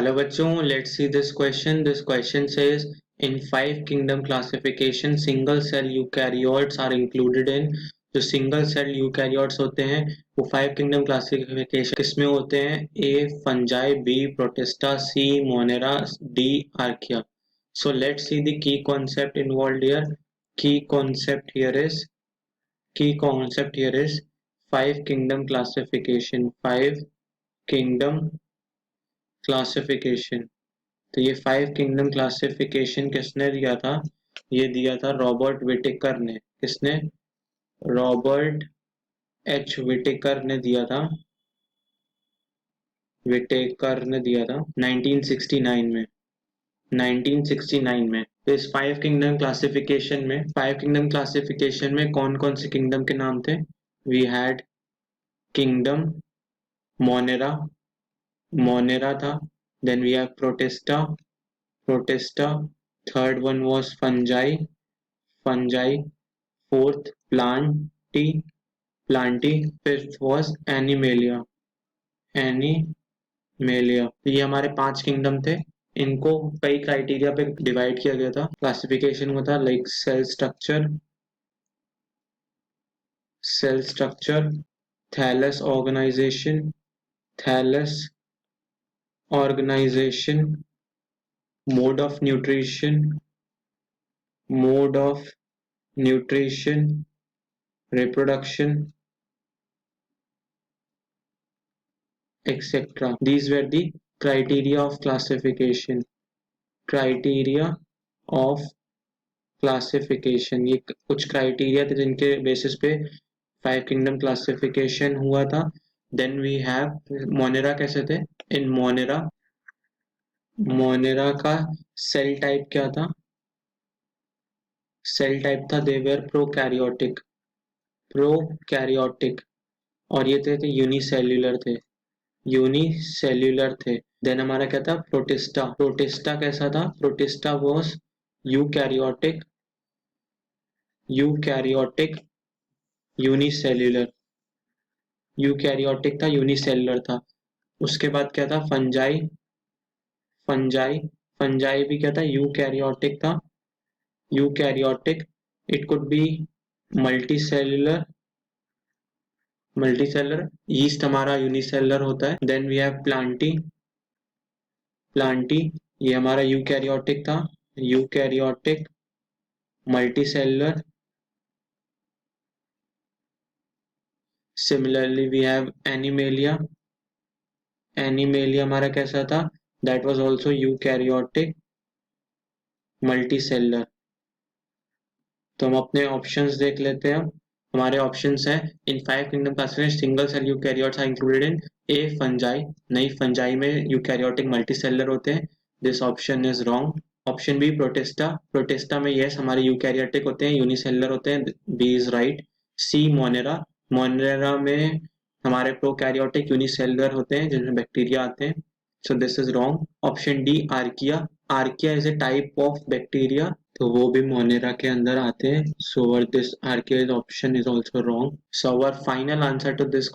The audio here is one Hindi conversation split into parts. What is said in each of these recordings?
Hello बच्चों, let's see this question. This question says in five kingdom classification single cell eukaryotes are included in. जो सिंगल सेल यूकैरियोट्स होते हैं वो फाइव किंगडम क्लासिफिकेशन किसमें होते हैं? A fungi, B protista, C monera, D archaea. So let's see the key concept involved here. Key concept here is five kingdom classification. Five kingdom classification. तो ये फाइव किंगडम क्लासिफिकेशन किसने दिया था? ये दिया था रॉबर्ट विटेकर ने. किसने? रॉबर्ट एच विटेकर ने दिया था. 1969 में. 1969 में. तो इस फाइव किंगडम क्लासिफिकेशन में कौन कौन से किंगडम के नाम थे? वी हैड किंगडम मोनेरा था. Then we have Protista. Third one was fungi. Fourth, plantae. Fifth was animalia. तो ये हमारे 5 किंगडम थे. इनको कई क्राइटेरिया पे डिवाइड किया गया था. क्लासिफिकेशन हुआ था like cell structure, thallus organisation, mode of nutrition, reproduction, etc. These were the criteria of classification. ये कुछ क्राइटेरिया थे जिनके बेसिस पे फाइव किंगडम क्लासिफिकेशन हुआ था. Then we have Monera. कैसे थे? इन मोनेरा का सेल टाइप क्या था? सेल टाइप था दे वर प्रोकैरियोटिक. और ये थे यूनिसेल्यूलर थे. देन हमारा क्या था? प्रोटिस्टा कैसा था? प्रोटिस्टा वाज यूकैरियोटिक यूनिसेल्यूलर था. उसके बाद क्या था? फंजाई भी क्या था? Eukaryotic. It could be multicellular. Yeast हमारा यूनिसेलुलर होता है. Then we have Plantae. ये हमारा यूकैरियोटिक था. Multicellular. Similarly we have Animalia. हमारा कैसा था? That was also eukaryotic multicellular. तो हम अपने ऑप्शंस देख लेते हैं. हमारे ऑप्शंस हैं in five kingdom classification single cell eukaryotes are included in. A fungi. नहीं, फंजाई में यूकैरियोटिक मल्टीसेलुलर होते हैं. This option is wrong. Option B Protista में यस हमारे यूकैरियोटिक होते हैं, यूनिसेलुलर होते हैं. B is right. C Monera में हमारे प्रोकैरियोटिक यूनिसेलुलर होते हैं जिनमें बैक्टीरिया आते हैं. So this is wrong. Option D Archaea is a type of bacteria, तो वो भी मोनेरा के अंदर आते हैं. So this Archaea option is also wrong. So our final answer to this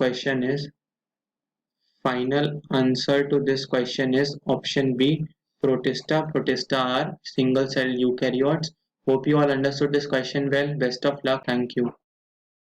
question is option B Protista. Are single cell eukaryotes. Hope you all understood this question well. Best of luck. Thank you.